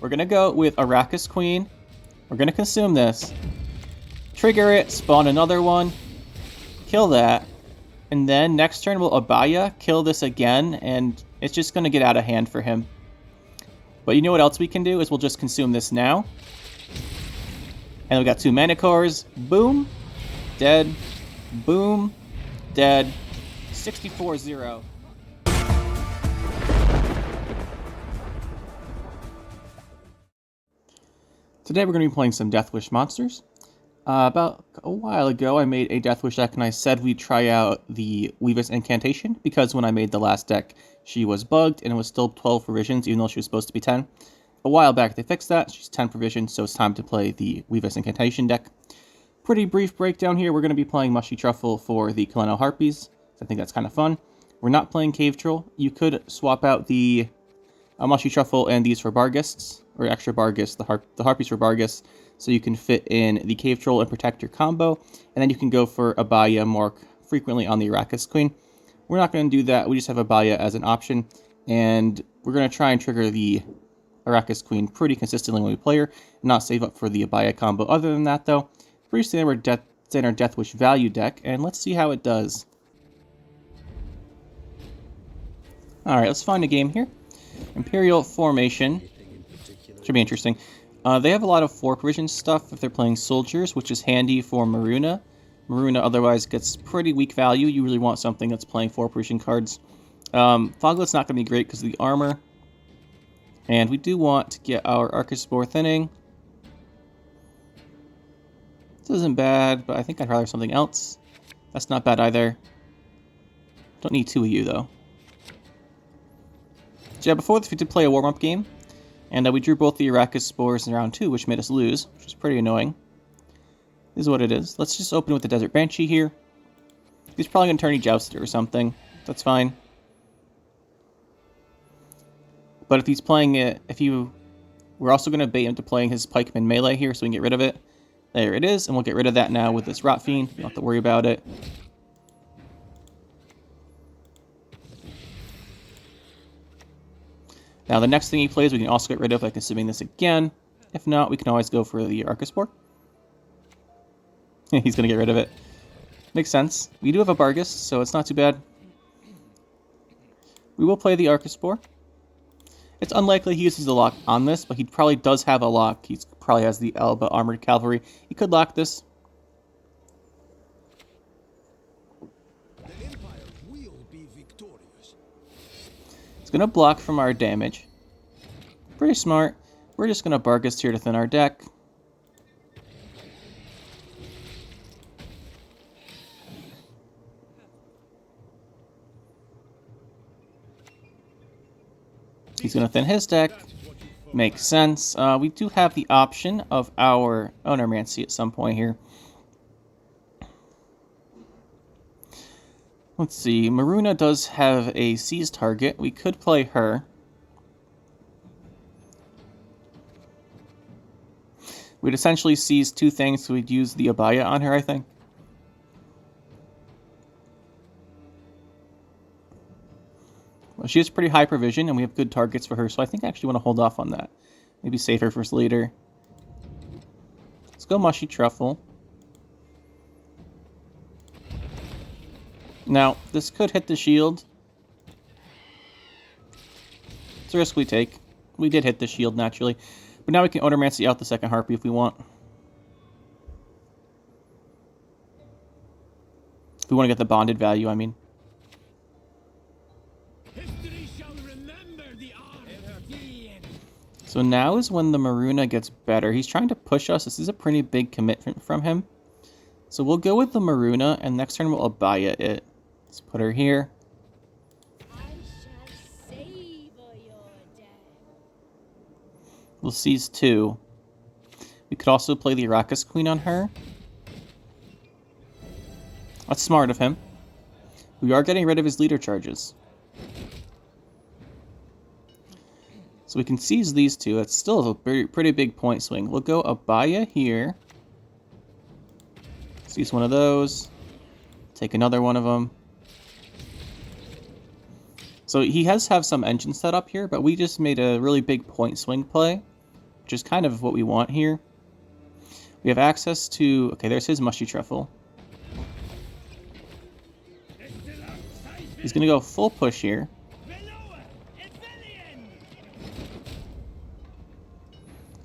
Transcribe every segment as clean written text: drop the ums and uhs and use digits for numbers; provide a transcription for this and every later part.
We're going to go with Arrakis Queen. We're going to consume this. Trigger it, spawn another one. Kill that. And then next turn we'll Abaya, kill this again, and it's just going to get out of hand for him. But you know what else we can do is we'll just consume this now. And we got 2 mana cores. Boom. Dead. Boom. Dead. 64-0. Today we're going to be playing some Deathwish monsters. About a while ago I made a Deathwish deck and I said we'd try out the Weavess Incantation because when I made the last deck she was bugged and it was still 12 provisions even though she was supposed to be 10. A while back they fixed that, she's 10 provisions, so it's time to play the Weavess Incantation deck. Pretty brief breakdown here, we're going to be playing Mushy Truffle for the Colonial Harpies. I think that's kind of fun. We're not playing Cave Troll. You could swap out the Mushy Truffle and these for Barghists, or extra Barghists, the Harpies for Barghists, so you can fit in the Cave Troll and Protector combo, and then you can go for Abaya more frequently on the Arrakis Queen. We're not going to do that, we just have Abaya as an option, and we're going to try and trigger the Arrakis Queen pretty consistently when we play her, and not save up for the Abaya combo. Other than that, though, pretty standard Deathwish value deck, and let's see how it does. Alright, let's find a game here. Imperial formation. Should be interesting. They have a lot of 4 provision stuff if they're playing soldiers, which is handy for Miruna. Miruna otherwise gets pretty weak value. You really want something that's playing 4 provision cards. Foglet's not going to be great because of the armor. And we do want to get our Archispore Thinning. This isn't bad, but I think I'd rather something else. That's not bad either. Don't need 2 of you, though. So yeah, before this we did play a warm-up game. And we drew both the Arrakis Spores in round 2, which made us lose, which is pretty annoying. This is what it is. Let's just open with the Desert Banshee here. He's probably going to turn Jouster or something. That's fine. But if he's playing it, we're also going to bait him to playing his Pikeman melee here so we can get rid of it. There it is, and we'll get rid of that now with this Rot Fiend. You don't have to worry about it. Now the next thing he plays we can also get rid of by consuming this again. If not, we can always go for the Archispore. He's going to get rid of it. Makes sense. We do have a Barghist, so it's not too bad. We will play the Archispore. It's unlikely he uses the lock on this, but he probably does have a lock. He probably has the Elba Armored Cavalry. He could lock this. The Empire will be victorious. It's going to block from our damage. Pretty smart. We're just going to Barghist here to thin our deck. He's going to thin his deck. Makes sense. We do have the option of our Onomancy at some point here. Let's see. Miruna does have a seize target. We could play her. We'd essentially seize 2 things, so we'd use the Abaya on her, I think. Well, she has pretty high provision, and we have good targets for her, so I think I actually want to hold off on that. Maybe save her for later. Let's go Mushy Truffle. Now, this could hit the shield. It's a risk we take. We did hit the shield, naturally. But now we can Onomancy out the second Harpy if we want. If we want to get the bonded value, I mean. So now is when the Miruna gets better. He's trying to push us. This is a pretty big commitment from him. So we'll go with the Miruna, and next turn we'll Abaya it. Let's put her here. We'll seize 2. We could also play the Arrakis Queen on her. That's smart of him. We are getting rid of his leader charges. So we can seize these 2. It's still a pretty big point swing. We'll go Abaya here. Seize one of those. Take another one of them. So he has have some engine set up here, but we just made a really big point swing play which is kind of what we want here. We have access to... Okay, there's his mushy truffle. He's going to go full push here.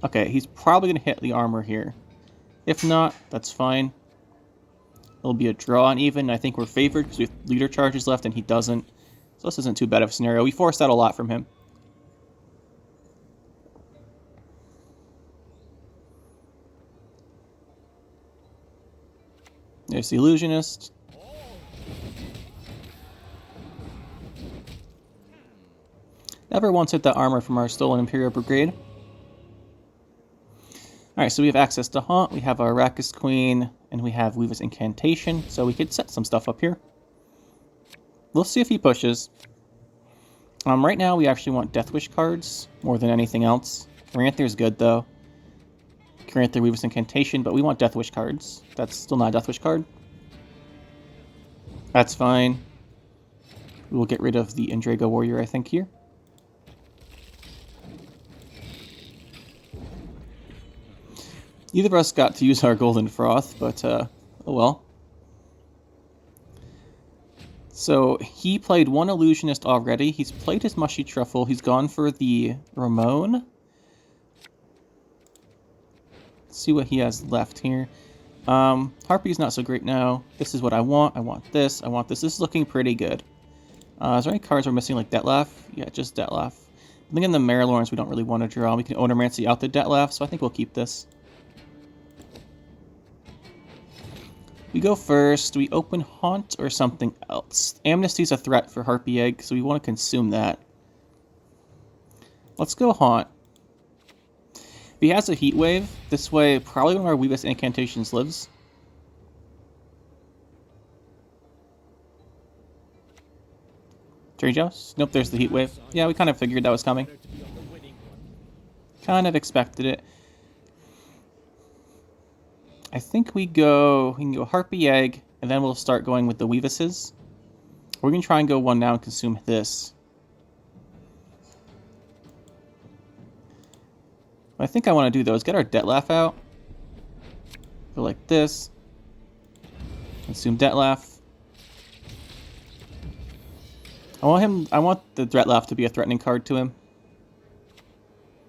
Okay, he's probably going to hit the armor here. If not, that's fine. It'll be a draw on even. I think we're favored because we have leader charges left and he doesn't. So this isn't too bad of a scenario. We forced out a lot from him. There's the illusionist. Never once hit that armor from our stolen Imperial Brigade. Alright, so we have access to Haunt, we have our Arrakis Queen, and we have Weavess Incantation, so we could set some stuff up here. We'll see if he pushes. Right now we actually want Deathwish cards more than anything else. Granther is good though. Granther, Weavess Incantation, but we want Deathwish cards. That's still not a Deathwish card. That's fine. We will get rid of the Indrago Warrior, I think, here. Neither of us got to use our Golden Froth, but, oh well. So, he played one Illusionist already. He's played his Mushy Truffle. He's gone for the Ramon. Let's see what he has left here. Harpy's not so great now. This is what I want. I want this. I want this. This is looking pretty good. Is there any cards we're missing, like Detlef? Yeah, just Detlef. I think in the Marilorns we don't really want to draw. We can Onomancy out the Detlef, so I think we'll keep this. We go first. We open Haunt or something else. Amnesty's a threat for Harpy Egg, so we want to consume that. Let's go Haunt. If he has a Heatwave, this way probably one of our Weavess incantations lives. Strange House? Nope, there's the Heatwave. Yeah, we kind of figured that was coming. Kind of expected it. I think we can go Harpy Egg, and then we'll start going with the Weavesses. We're going to try and go one now and consume this. What I think I want to do, though, is get our Detlef out. Go like this. Consume Detlef. I want the Detlef to be a threatening card to him.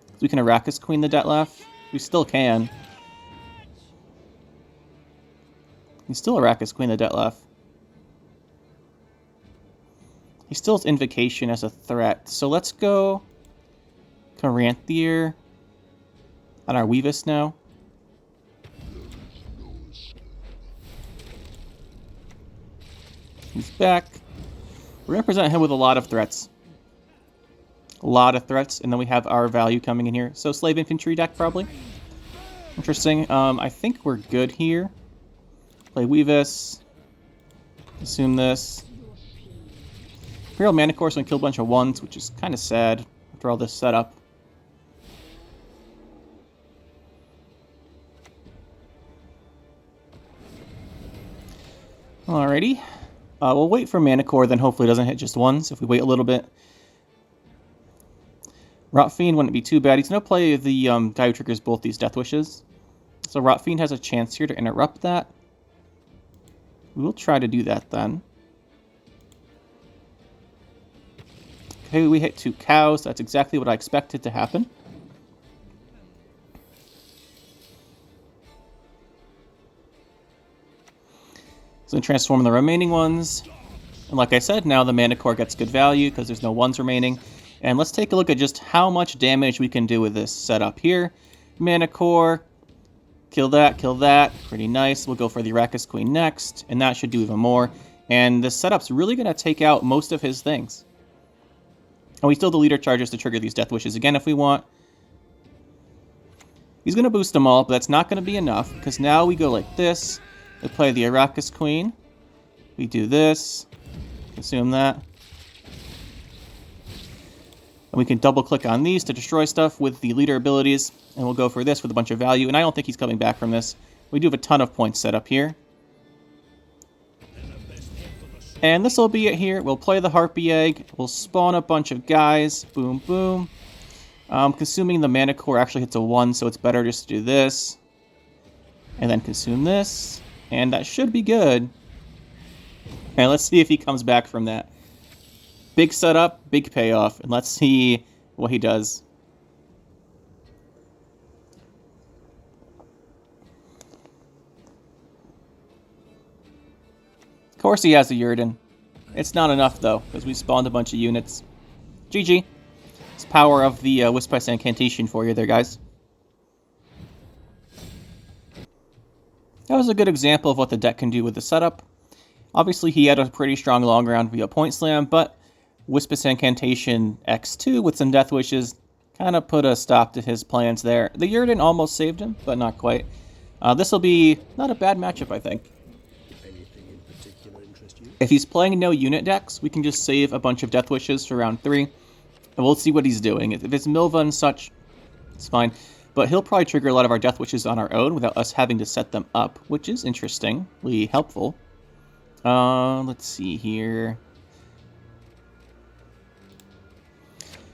So we can Arrakis Queen the Detlef. We still can. He's still Arrakis Queen the Detlef. He still has Invocation as a threat. So let's go Caranthier on our Weavess now. He's back. We're going to present him with a lot of threats. A lot of threats. And then we have our value coming in here. So Slave Infantry deck, probably. Interesting. I think we're good here. Play Weavess. Assume this. Imperial Manicore, so we kill a bunch of ones, which is kind of sad after all this setup. Alrighty. We'll wait for Manicore, then hopefully it doesn't hit just ones if we wait a little bit. Rotfiend wouldn't be too bad. He's going to play the guy who triggers both these Death Wishes. So Rotfiend has a chance here to interrupt that. We'll try to do that then. Okay, we hit 2 cows. That's exactly what I expected to happen. So we transform the remaining ones. And like I said, now the Manicore gets good value because there's no ones remaining. And let's take a look at just how much damage we can do with this setup here. Manicore. Kill that. Pretty nice. We'll go for the Arrakis Queen next, and that should do even more. And this setup's really going to take out most of his things. And we still have the leader charges to trigger these Death Wishes again if we want. He's going to boost them all, but that's not going to be enough, because now we go like this. We play the Arrakis Queen. We do this. Consume that. And we can double-click on these to destroy stuff with the leader abilities. And we'll go for this with a bunch of value. And I don't think he's coming back from this. We do have a ton of points set up here. And this will be it here. We'll play the Harpy Egg. We'll spawn a bunch of guys. Boom, boom. Consuming the mana core actually hits a 1, so it's better just to do this. And then consume this. And that should be good. Okay, let's see if he comes back from that. Big setup, big payoff, and let's see what he does. Of course he has a Yrden. It's not enough, though, because we spawned a bunch of units. GG. It's power of the Weavesss Incantation for you there, guys. That was a good example of what the deck can do with the setup. Obviously, he had a pretty strong long round via Point Slam, but Weavesss Incantation X2 with some Deathwishes kind of put a stop to his plans there. The Yrden almost saved him, but not quite. This will be not a bad matchup, I think. Anything in particular interest you? If he's playing no unit decks, we can just save a bunch of Deathwishes for round 3, and we'll see what he's doing. If it's Milva and such, it's fine. But he'll probably trigger a lot of our Deathwishes on our own without us having to set them up, which is interestingly helpful. Let's see here.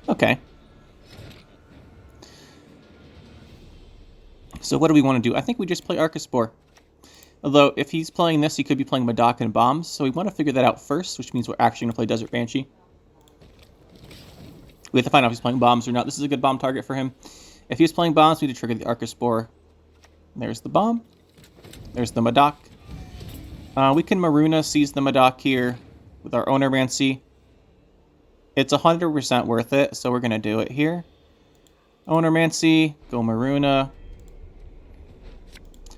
Okay. So what do we want to do? I think we just play Arcaspore. Although, if he's playing this, he could be playing Madoc and Bombs, so we want to figure that out first, which means we're actually going to play Desert Banshee. We have to find out if he's playing Bombs or not. This is a good bomb target for him. If he's playing Bombs, we need to trigger the Arcaspore. There's the bomb. There's the Madoc. We can Miruna seize the Madoc here with our Onomancy. It's 100% worth it, so we're going to do it here. Onomancy, go Miruna.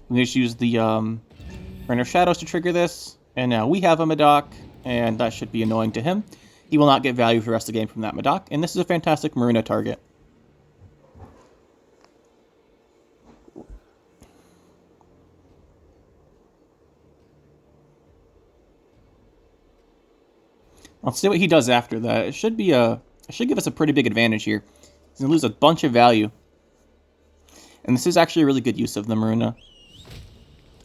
We just use the Reign of Shadows to trigger this. And now we have a Madoc, and that should be annoying to him. He will not get value for the rest of the game from that Madoc, and this is a fantastic Miruna target. Let's see what he does after that. It should give us a pretty big advantage here. He's gonna lose a bunch of value. And this is actually a really good use of the Miruna.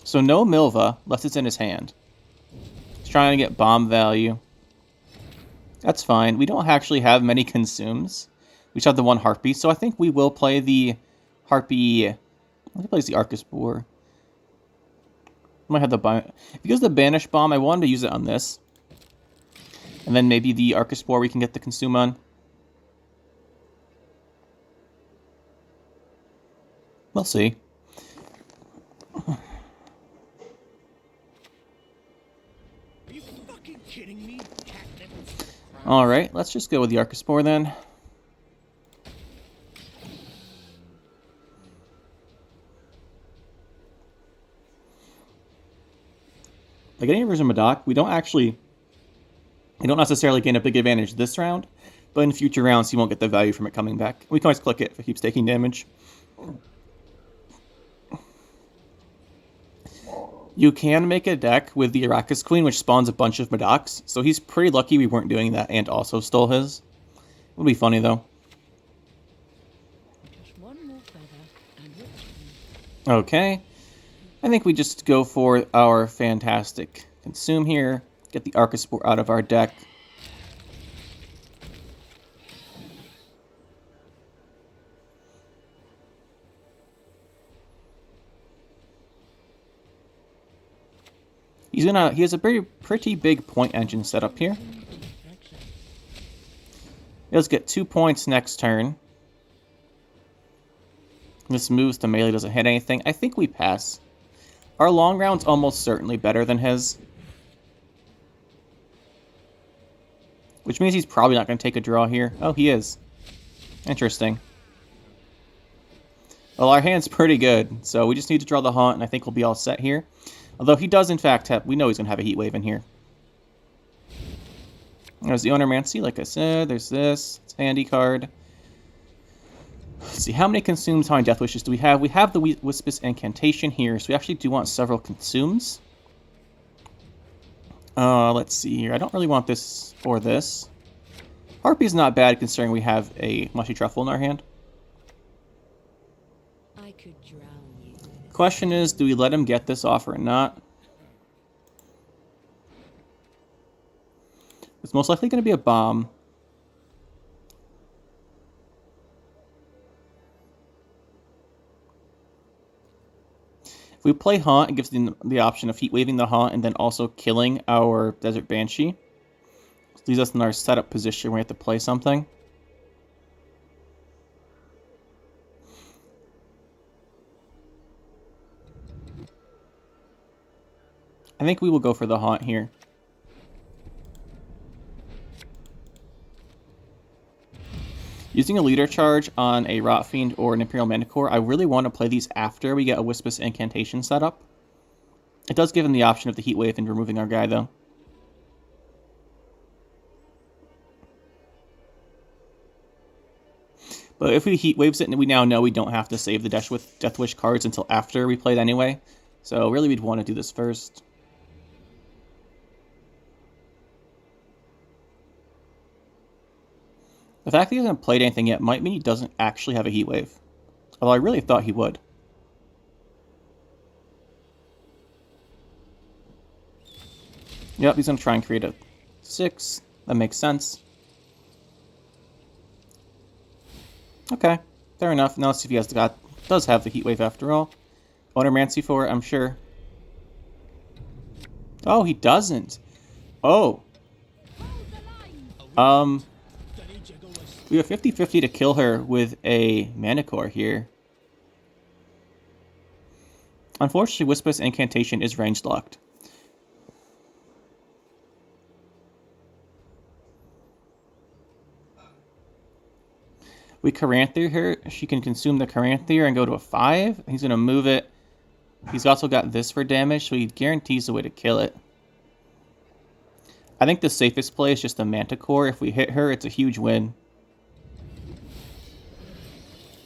So no Milva, unless it's in his hand. He's trying to get bomb value. That's fine. We don't actually have many consumes. We just have the one Harpy, so I think we will play the Harpy. I think he plays the Arcaspore. Might have the if he goes the Banish Bomb, I wanted to use it on this. And then maybe the Arcaspore we can get the consume on. We'll see. Are you fucking kidding me? Alright, let's just go with the Arcaspore then. By getting rid of Madoc, we don't necessarily gain a big advantage this round, but in future rounds he won't get the value from it coming back. We can always click it if it keeps taking damage. You can make a deck with the Arrakis Queen, which spawns a bunch of Madocs, so he's pretty lucky we weren't doing that and also stole his. It would be funny, though. Just one more feather and it's Okay. I think we just go for our fantastic consume here. Get the Arcaspore out of our deck. He has a pretty big point engine set up here. Let's get 2 points next turn. This moves to melee, doesn't hit anything. I think we pass. Our long round's almost certainly better than his. Which means he's probably not going to take a draw here. Oh, he is. Interesting. Well, our hand's pretty good, so we just need to draw the Haunt, and I think we'll be all set here. Although he does, in fact, have... We know he's going to have a Heatwave in here. There's the Onomancy, like I said. There's this. It's a handy card. Let's see, how many consumes, how many Deathwishes do we have? We have the Weavesss Incantation here, so we actually do want several consumes. Let's see here. I don't really want this or this. Harpy's not bad considering we have a Mushy Truffle in our hand. I could drown you. Question is, do we let him get this off or not? It's most likely going to be a bomb. If we play Haunt, it gives the option of Heatwaving the Haunt and then also killing our Desert Banshee. This leaves us in our setup position where we have to play something. I think we will go for the Haunt here. Using a leader charge on a Rot Fiend or an Imperial Manticore, I really want to play these after we get a Weavesss Incantation set up. It does give him the option of the Heatwave and removing our guy, though. But if we Heatwaves it, we now know we don't have to save the Deathwish cards until after we play it anyway. So really we'd want to do this first. The fact that he hasn't played anything yet might mean he doesn't actually have a Heatwave. Although I really thought he would. Yep, he's going to try and create a 6. That makes sense. Okay, fair enough. Now let's see if he does have the Heatwave after all. Onomancy for it, I'm sure. Oh, he doesn't. Oh. We have 50-50 to kill her with a Manticore here. Unfortunately, Weavesss Incantation is range locked. We Caranther her. She can consume the Caranther and go to a 5. He's going to move it. He's also got this for damage, so he guarantees a way to kill it. I think the safest play is just a Manticore. If we hit her, it's a huge win.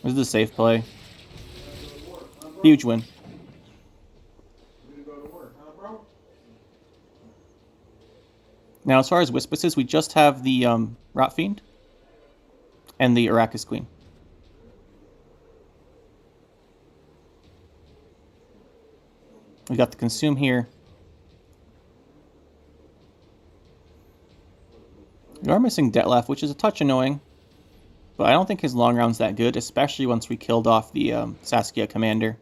This is the safe play. Huge win. Now, as far as Weavesses, we just have the Rot Fiend and the Arrakis Queen. We got the Consume here. We are missing Detlef, which is a touch annoying. But I don't think his long round's that good, especially once we killed off the Saskia commander.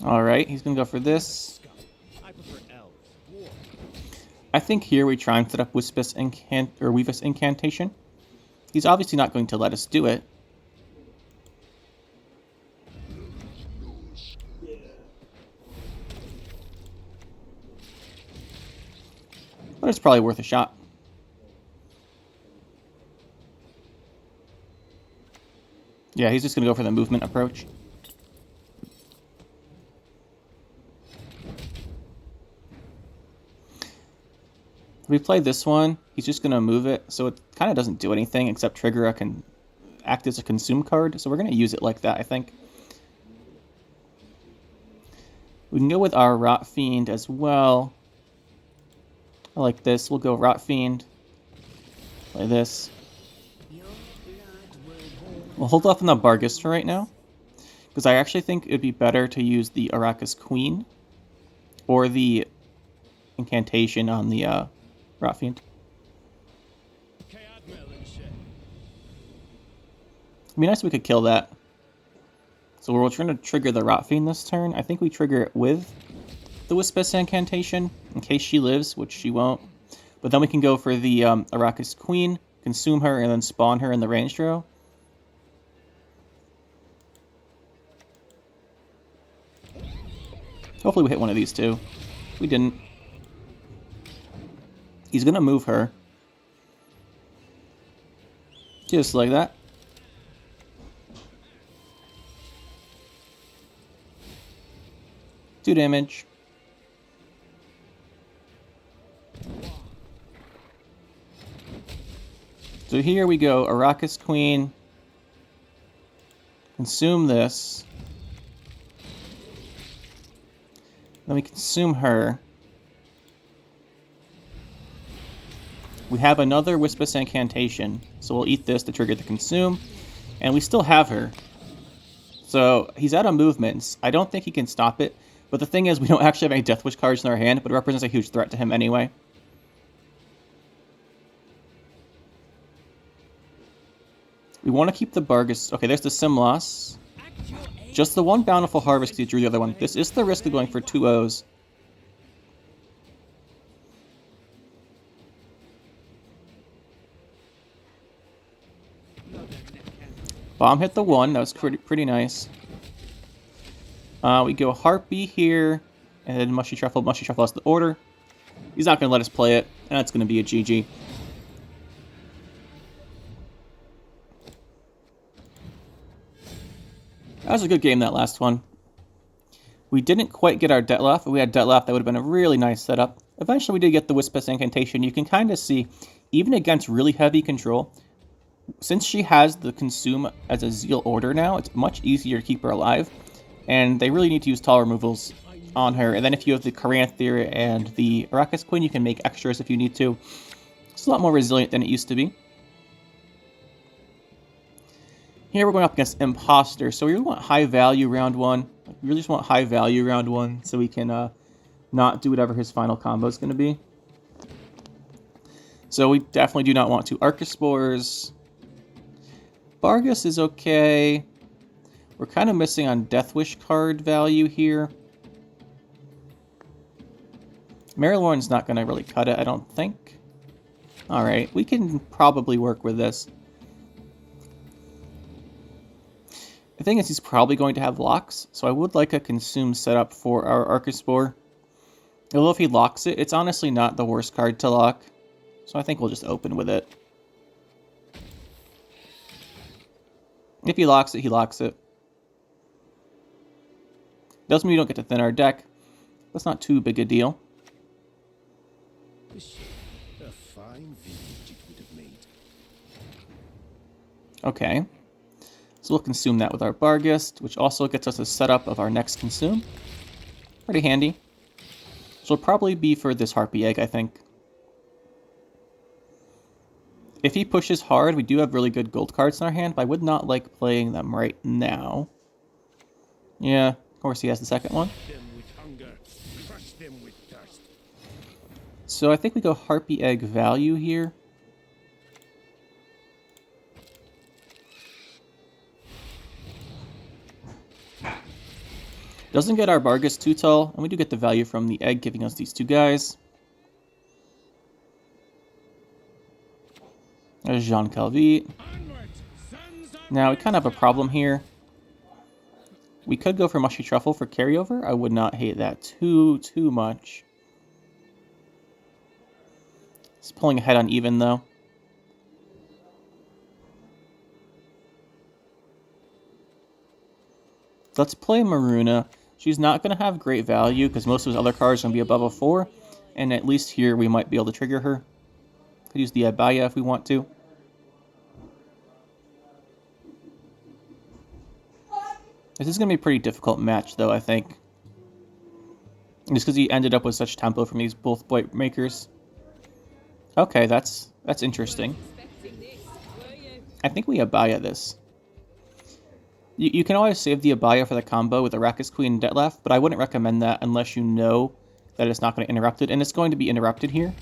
Alright, he's going to go for this. I think here we try and set up Weavesss Incantation. He's obviously not going to let us do it. But it's probably worth a shot. Yeah, he's just going to go for the movement approach. If we play this one, he's just going to move it, so it kind of doesn't do anything except trigger a act as a consume card, so we're going to use it like that, I think. We can go with our Rot Fiend as well. I like this. We'll go Rot Fiend. Play this. We'll hold off on the Barghest for right now, because I actually think it would be better to use the Arrakis Queen or the Incantation on the Rot Fiend. It'd be nice if we could kill that. So we're trying to trigger the Rot Fiend this turn. I think we trigger it with the Weavesss Incantation in case she lives, which she won't. But then we can go for the Arrakis Queen, consume her, and then spawn her in the range row. Hopefully we hit one of these two. We didn't. He's going to move her. Just like that. Two damage. So here we go, Arrakis Queen. Consume this. Then we consume her. We have another Weavesss Incantation, so we'll eat this to trigger the consume. And we still have her. So he's out of movements. I don't think he can stop it. But the thing is, we don't actually have any Deathwish cards in our hand, but it represents a huge threat to him anyway. We want to keep the Bargus. Okay, there's the Simlas. Act your age. Just the one Bountiful Harvest because you drew the other one. This is the risk of going for 2 O's. Bomb hit the 1. That was pretty nice. We go Harpy here, and then Mushy Truffle. Mushy Truffle has the order. He's not going to let us play it, and that's going to be a GG. That was a good game, that last one. We didn't quite get our Detlef. If we had Detlef, that would have been a really nice setup. Eventually, we did get the Weavesss Incantation. You can kind of see, even against really heavy control, since she has the Consume as a Zeal order now, it's much easier to keep her alive. And they really need to use tael removals on her. And then if you have the Caranthir and the Arrakis Queen, you can make extras if you need to. It's a lot more resilient than it used to be. Here we're going up against Imposter, so we really want high value round 1. We really just want high value round 1 so we can not do whatever his final combo is going to be. So we definitely do not want to. Archispores. Bargus is okay. We're kind of missing on Deathwish card value here. Marilorn's not going to really cut it, I don't think. Alright, we can probably work with this. The thing is, he's probably going to have locks, so I would like a Consume setup for our Archispore. Although if he locks it, it's honestly not the worst card to lock. So I think we'll just open with it. If he locks it, he locks it. Doesn't mean we don't get to thin our deck. That's not too big a deal. A fine vintage it would have made. Okay. So we'll consume that with our Barghest, which also gets us a setup of our next consume. Pretty handy. So it'll probably be for this Harpy Egg, I think. If he pushes hard, we do have really good gold cards in our hand, but I would not like playing them right now. Yeah, of course he has the second one. Them with hunger, crush them with thirst. So I think we go Harpy Egg value here. Doesn't get our Barghest too tall, and we do get the value from the egg giving us these 2 guys. There's Jean Calvi. Now we kind of have a problem here. We could go for Mushy Truffle for carryover. I would not hate that too much. It's pulling ahead on even though. Let's play Miruna. She's not going to have great value because most of his other cards are going to be above a 4. And at least here we might be able to trigger her. Could use the Abaya if we want to. This is going to be a pretty difficult match though, I think. Just because he ended up with such tempo from these both Blight Makers. Okay, that's interesting. I think we Abaya this. You can always save the Abaya for the combo with Arrakis Queen and Detlef, but I wouldn't recommend that unless you know that it's not going to interrupt it. And it's going to be interrupted here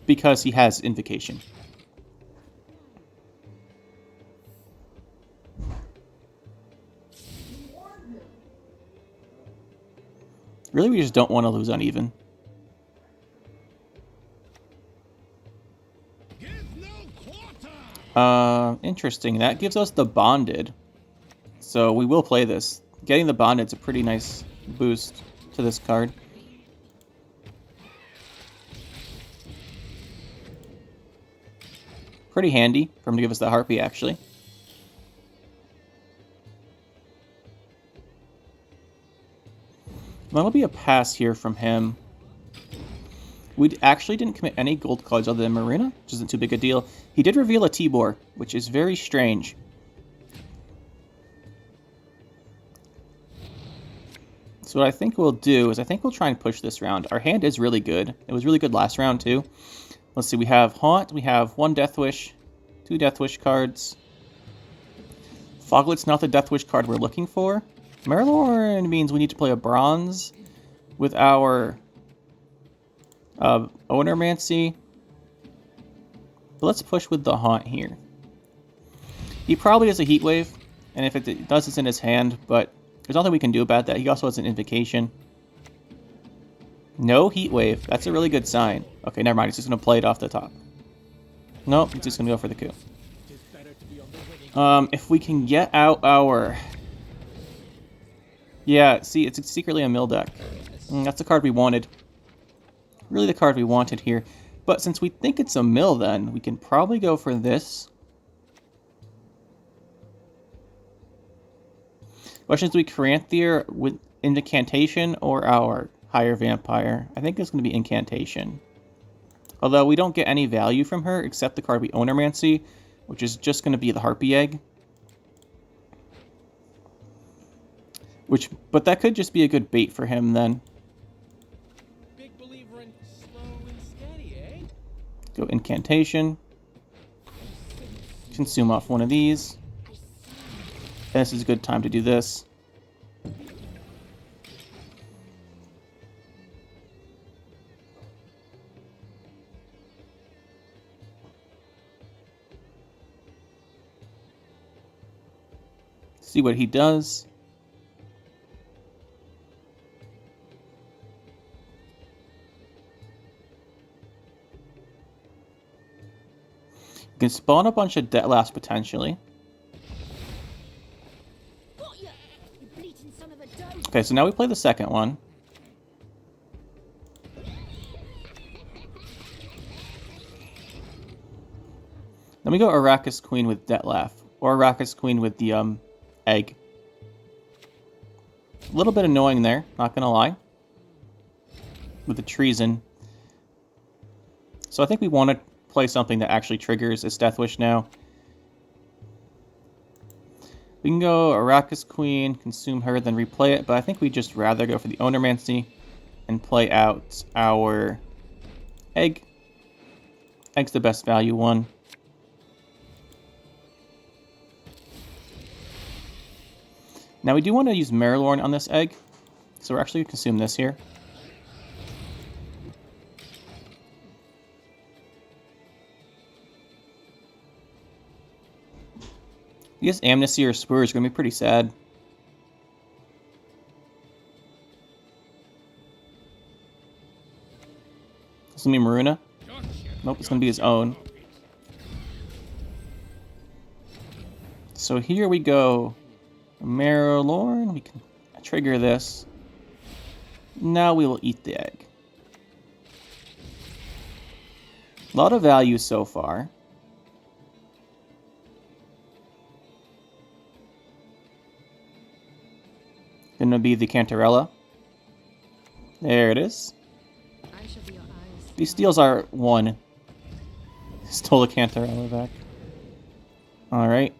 because he has Invocation. Really, we just don't want to lose uneven. Interesting. That gives us the Bonded. So we will play this. Getting the Bonded is a pretty nice boost to this card. Pretty handy for him to give us the Harpy, actually. That'll be a pass here from him. We actually didn't commit any gold cards other than Miruna, which isn't too big a deal. He did reveal a Tibor, which is very strange. So what I think we'll do is I think we'll try and push this round. Our hand is really good. It was really good last round, too. Let's see, we have Haunt, we have 1 Deathwish, 2 Deathwish cards. Foglet's not the Deathwish card we're looking for. Marilorn means we need to play a Bronze with our Ownermancy. But let's push with the Haunt here. He probably has a Heatwave, and if it does, it's in his hand, but there's nothing we can do about that. He also has an Invocation. No Heatwave. That's a really good sign. Okay, never mind. He's just going to play it off the top. Nope, he's just going to go for the coup. If we can get out our... Yeah, see, it's secretly a mill deck. That's the card we wanted. Really the card we wanted here. But since we think it's a mill, then, we can probably go for this. Question is, do we Caranthier with Incantation or our higher Vampire? I think it's going to be Incantation. Although we don't get any value from her except the card we Ownermancy, which is just going to be the Harpy Egg. But that could just be a good bait for him then. Big believer in slow and steady, eh? Go Incantation. Consume off one of these. This is a good time to do this. See what he does. You can spawn a bunch of Deathwish potentially. Okay, so now we play the second one. Then we go Arrakis Queen with Deathwish, or Arrakis Queen with the egg. A little bit annoying there, not gonna lie. With the treason. So I think we want to play something that actually triggers this Deathwish now. We can go Arrakis Queen, consume her, then replay it, but I think we'd just rather go for the Ownermancy and play out our egg. Egg's the best value one. Now we do want to use Marilorn on this egg, so we're actually going to consume this here. I guess Amnesty or Spur is going to be pretty sad. This is going to be Miruna. Nope, it's going to be his own. So here we go. Marilorn, we can trigger this. Now we will eat the egg. A lot of value so far. Gonna be the Cantarella. There it is. He steals our one. Stole the Cantarella back. Alright.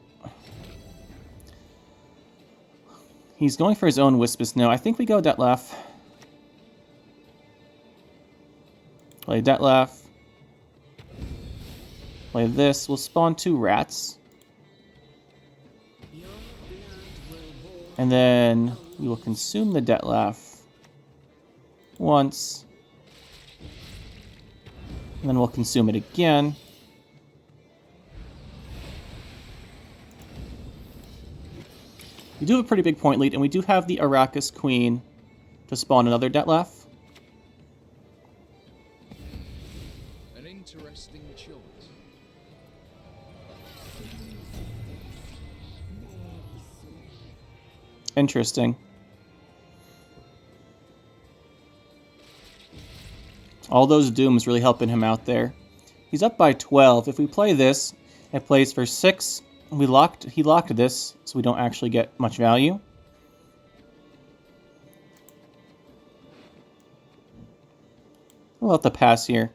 He's going for his own Weavesses now. I think we go Deathwish. Play Deathwish. Play this. We'll spawn 2 rats. And then we will consume the Deathwish once. And then we'll consume it again. We do have a pretty big point lead, and we do have the Arrakis Queen to spawn another Deathwish. An interesting choice. Interesting. All those dooms really helping him out there. He's up by 12. If we play this, it plays for 6. He locked this, so we don't actually get much value. We'll have to pass here.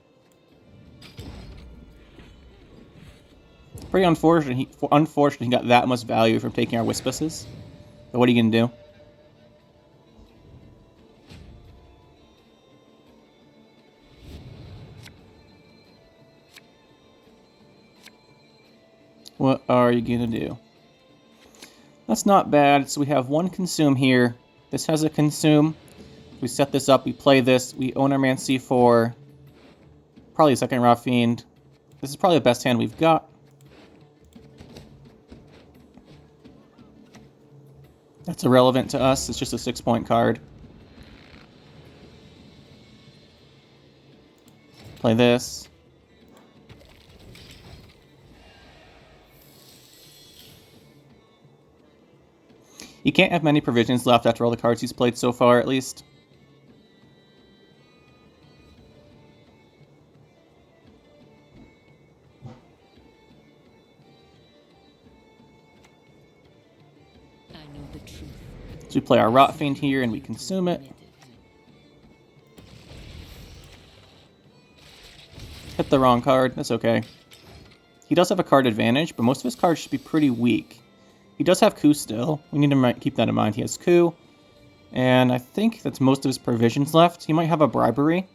Pretty unfortunate. He got that much value from taking our Weavesses. But what are you gonna do? What are you gonna do? That's not bad. So we have one consume here. This has a consume. We set this up. We play this. We Ownermancy for probably a second Raw Fiend. This is probably the best hand we've got. That's irrelevant to us. It's just a 6-point card. Play this. He can't have many provisions left after all the cards he's played so far, at least. I know the truth. So we play our Rot Fiend here and we consume it. Hit the wrong card, that's okay. He does have a card advantage, but most of his cards should be pretty weak. He does have coup still. We need to keep that in mind. He has coup. And I think that's most of his provisions left. He might have a bribery.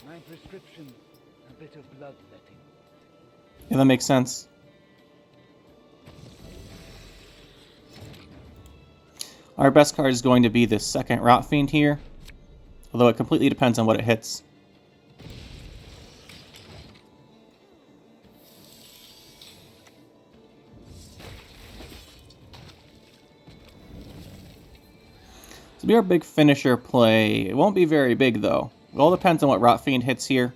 My prescription, a bit of bloodletting. Yeah, that makes sense. Our best card is going to be this second Rot Fiend here. Although it completely depends on what it hits. This will be our big finisher play. It won't be very big, though. It all depends on what Rot Fiend hits here.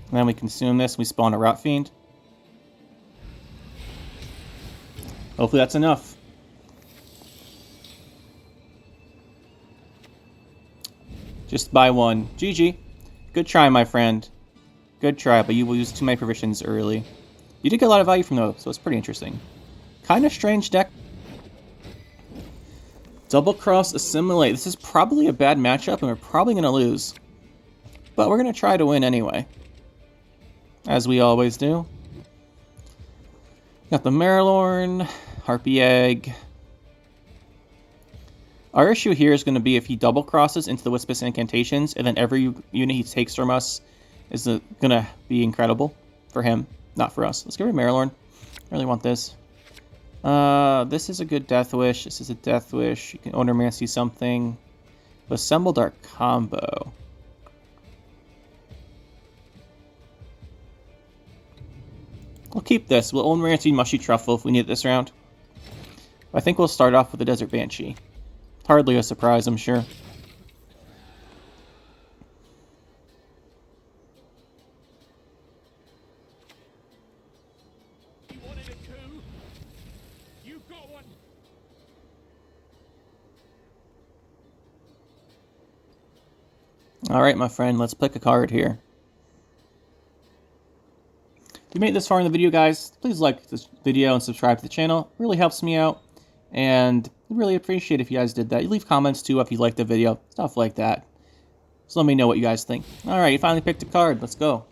And then we consume this, we spawn a Rot Fiend. Hopefully that's enough. Just buy one. GG. Good try, my friend. Good try, but you will use too many provisions early. You did get a lot of value from those, so it's pretty interesting. Kind of strange deck. Double Cross Assimilate. This is probably a bad matchup, and we're probably going to lose. But we're going to try to win anyway. As we always do. Got the Marilorn, Harpy Egg. Our issue here is going to be if he double crosses into the Weavesses Incantations, and then every unit he takes from us is going to be incredible for him, not for us. Let's get rid of Marilorn. I really want this. This is a good Deathwish. This is a Deathwish. You can Onomancy something. Assembled our combo. We'll keep this. We'll Onomancy Mushy Truffle if we need it this round. I think we'll start off with the Desert Banshee. Hardly a surprise, I'm sure. You wanted a coup? You got one. Alright, my friend, let's pick a card here. If you made it this far in the video, guys, please like this video and subscribe to the channel. It really helps me out. And I'd really appreciate if you guys did that. You leave comments too if you liked the video, stuff like that. So let me know what you guys think. Alright, you finally picked a card. Let's go.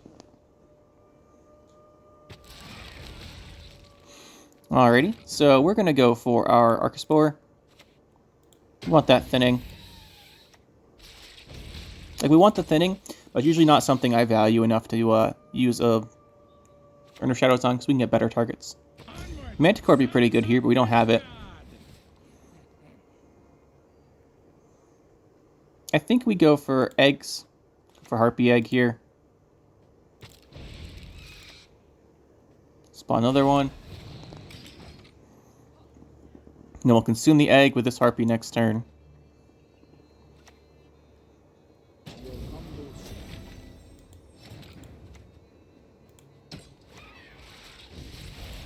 Alrighty, so we're going to go for our Archospore. We want that thinning. Like, we want the thinning, but usually not something I value enough to use a Urn of Shadows on, because we can get better targets. Manticore would be pretty good here, but we don't have it. I think we go for eggs, for Harpy Egg here. Spawn another one. And then we'll consume the egg with this Harpy next turn.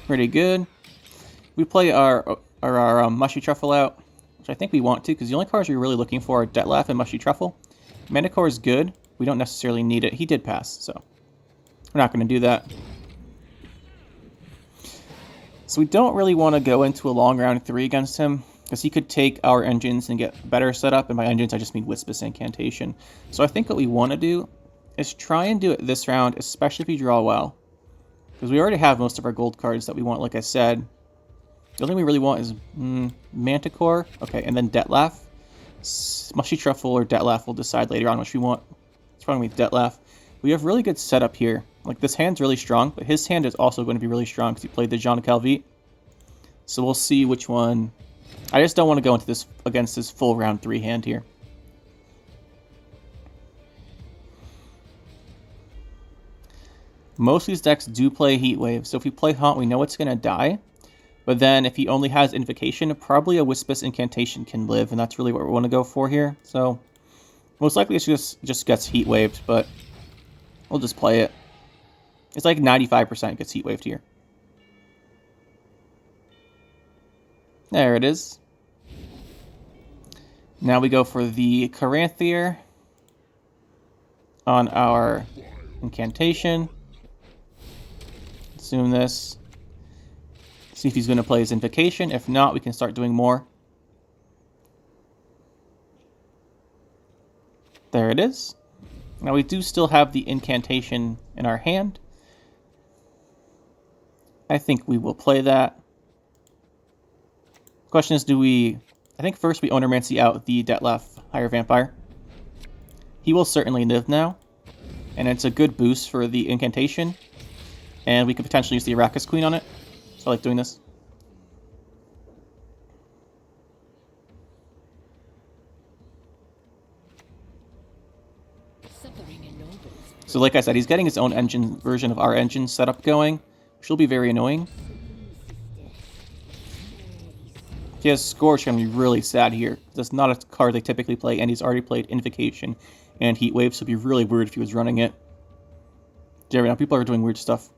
Pretty good. We play our Mushy Truffle out, which I think we want to, because the only cards we're really looking for are Dettlaff and Mushy Truffle. Manticore is good. We don't necessarily need it. He did pass, so we're not going to do that. So we don't really want to go into a long round 3 against him, because he could take our engines and get better set up, and by engines I just mean Weavesses Incantation. So I think what we want to do is try and do it this round, especially if we draw well. Because we already have most of our gold cards that we want, like I said. The only thing we really want is Manticore. Okay, and then Dettlaff. Mushy Truffle or Dettlaff will decide later on which we want. It's probably going to be Dettlaff. We have really good setup here. Like, this hand's really strong, but his hand is also going to be really strong because he played the Jean Calvi. So we'll see which one. I just don't want to go into this against this full round 3 hand here. Most of these decks do play Heatwave, so if we play Haunt, we know it's going to die. But then if he only has Invocation, probably a Weavesses Incantation can live, and that's really what we want to go for here. So most likely it just gets Heatwaved, but we'll just play it. It's like 95% gets Heatwaved here. There it is. Now we go for the Caranthier on our Incantation. Assume this. See if he's going to play his Invocation. If not, we can start doing more. There it is. Now we do still have the Incantation in our hand. I think we will play that. Question is, do we... I think first we Onomancy out the Detlef Higher Vampire. He will certainly live now. And it's a good boost for the Incantation. And we could potentially use the Arrakis Queen on it. So I like doing this. So like I said, he's getting his own engine version of our engine setup going, which will be very annoying. If he has Scourge, I'm going to be really sad here. That's not a card they typically play, and he's already played Invocation and Heatwave, so it'd be really weird if he was running it. There we go, people are doing weird stuff.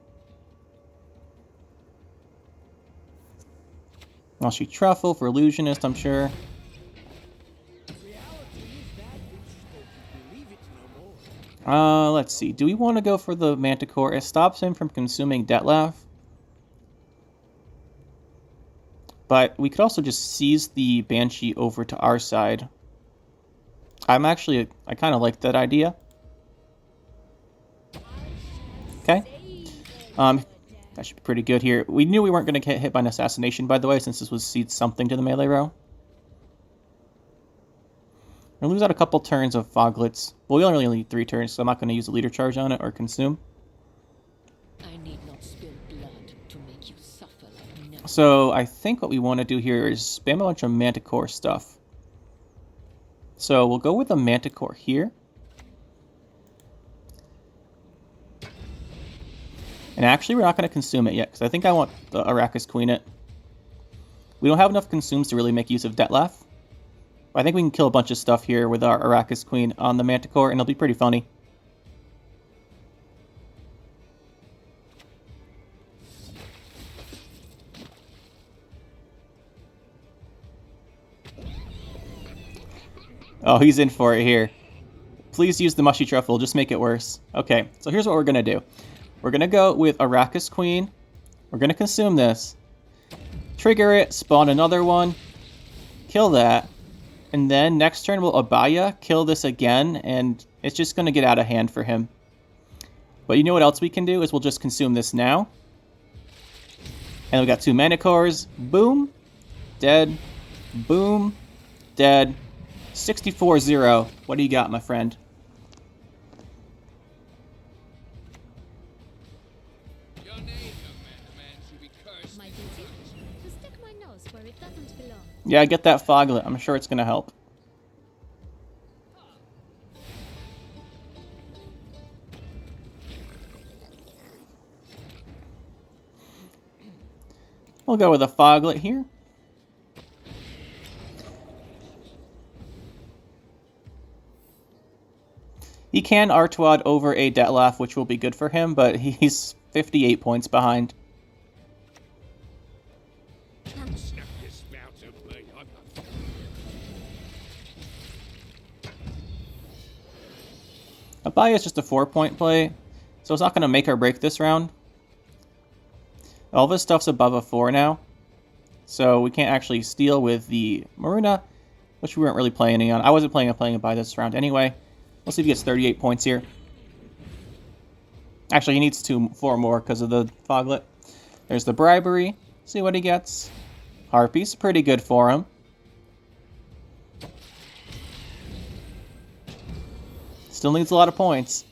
I'll shoot Truffle for Illusionist, I'm sure. Let's see. Do we want to go for the Manticore? It stops him from consuming Detlef. But we could also just seize the Banshee over to our side. I kind of like that idea. Okay. That should be pretty good here. We knew we weren't going to get hit by an assassination, by the way, since this was seed something to the melee row. We'll lose out a couple turns of Foglets. Well, we only need 3 turns, so I'm not going to use a leader charge on it or consume. I need not spill blood to make you suffer like no. So I think what we want to do here is spam a bunch of Manticore stuff. So we'll go with the Manticore here. And actually, we're not going to consume it yet, because I think I want the Arrakis Queen it. We don't have enough consumes to really make use of Detlef. I think we can kill a bunch of stuff here with our Arrakis Queen on the Manticore, and it'll be pretty funny. Oh, he's in for it here. Please use the Mushy Truffle, just make it worse. Okay, so here's what we're going to do. We're going to go with Arrakis Queen. We're going to consume this. Trigger it, spawn another one. Kill that. And then next turn we'll Abaya, kill this again, and it's just going to get out of hand for him. But you know what else we can do is we'll just consume this now. And we got 2 Manticores. Boom. Dead. Boom. Dead. 64-0. What do you got, my friend? Your name, young man, should be cursed. My duty? To stick my nose where it doesn't belong. Yeah, get that Foglet. I'm sure it's going to help. We'll go with a Foglet here. He can Artwad over a Detlef, which will be good for him, but he's 58 points behind. Abaya is just a 4-point play, so it's not going to make or break this round. All this stuff's above a 4 now, so we can't actually steal with the Miruna, which we weren't really planning on. I wasn't planning on playing it by this round anyway. We'll see if he gets 38 points here. Actually, he needs 4 more because of the Foglet. There's the Bribery. See what he gets. Harpy's pretty good for him. Still needs a lot of points.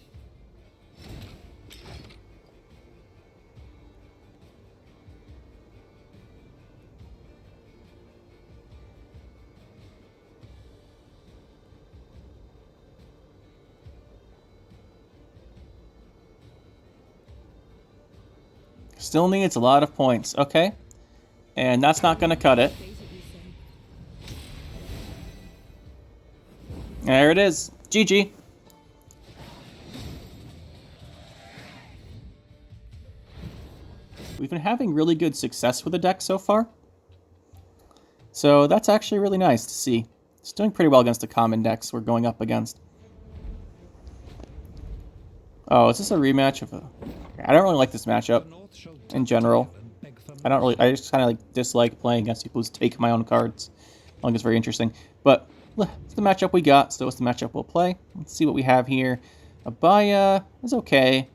Still needs a lot of points. Okay. And that's not going to cut it. There it is. GG. We've been having really good success with the deck so far. So that's actually really nice to see. It's doing pretty well against the common decks we're going up against. Oh, is this a rematch of a... I don't really like this matchup in general. I just kind of like dislike playing against people who take my own cards. I don't think it's very interesting. But it's the matchup we got, so it's the matchup we'll play. Let's see what we have here. Abaya is okay.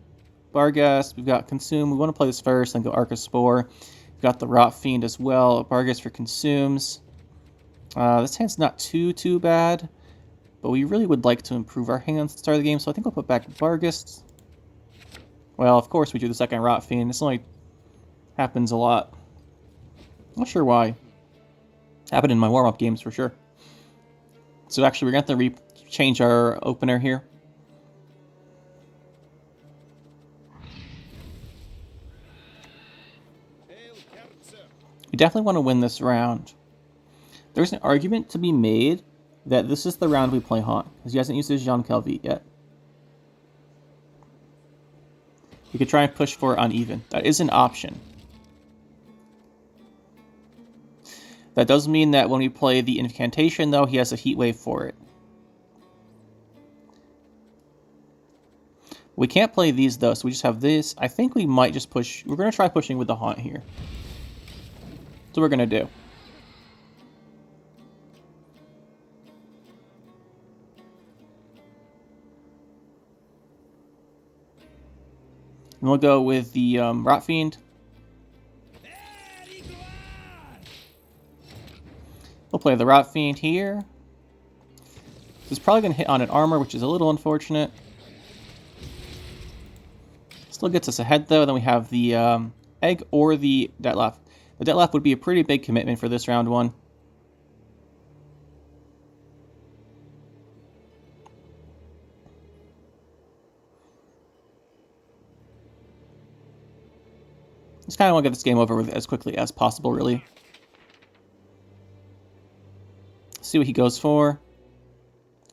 Barghest, we've got Consume. We want to play this first, then go Arcaspore. We've got the Rot Fiend as well. Barghest for Consumes. This hand's not too bad, but we really would like to improve our hands to start the game, so I think I'll put back Barghest. Well, of course we do the second Rot Fiend. This only happens a lot. Not sure why. Happened in my warm-up games for sure. So actually, we're going to have to change our opener here. We definitely want to win this round. There's an argument to be made that this is the round we play Haunt, because he hasn't used his Jean Calvi yet. We could try and push for Uneven. That is an option. That does mean that when we play the Incantation, though, he has a Heatwave for it. We can't play these, though, so we just have this. I think we might just push... We're going to try pushing with the Haunt here. That's what we're going to do. And we'll go with the Rot Fiend. We'll play the Rot Fiend here. This is probably going to hit on an armor, which is a little unfortunate. Still gets us ahead, though. Then we have the Egg or the Detlef. The Detlef would be a pretty big commitment for this round one. Just kind of want to get this game over with as quickly as possible, really. See what he goes for.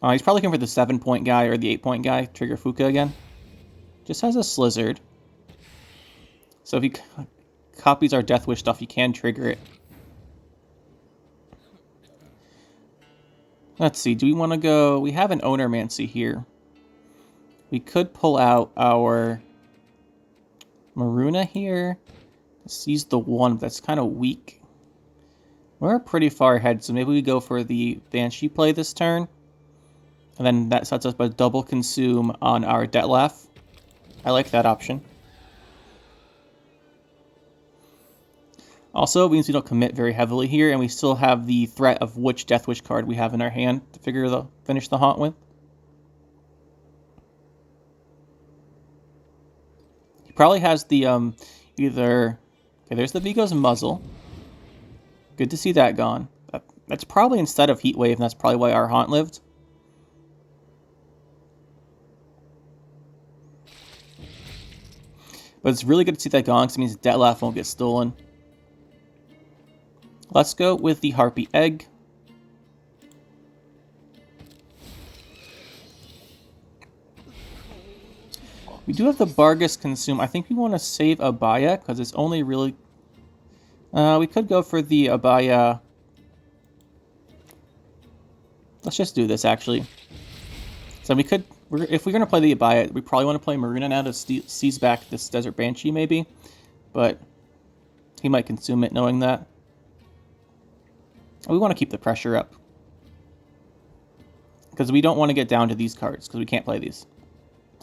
He's probably looking for the 7-point guy or the 8-point guy. Trigger Fuka again. Just has a Slizzard. So if he copies our Deathwish stuff, he can trigger it. Let's see. Do we want to go... We have an Ownermancy here. We could pull out our Miruna here. Seize the one that's kind of weak. We're pretty far ahead, so maybe we go for the Banshee play this turn. And then that sets up a double consume on our Detlef. I like that option. Also, it means we don't commit very heavily here, and we still have the threat of which Deathwish card we have in our hand to finish the Haunt with. He probably has the either... Okay, there's the Vigo's Muzzle. Good to see that gone. That's probably instead of Heatwave, and that's probably why our Haunt lived. But it's really good to see that gone, because it means Detlef won't get stolen. Let's go with the Harpy Egg. We do have the Barghest Consume. I think we want to save Abaya, because it's only really... we could go for the Abaya... Let's just do this, actually. So we could... If we're going to play the Abaya, we probably want to play Miruna now to seize back this Desert Banshee, maybe. But he might consume it, knowing that. We want to keep the pressure up. Because we don't want to get down to these cards, because we can't play these.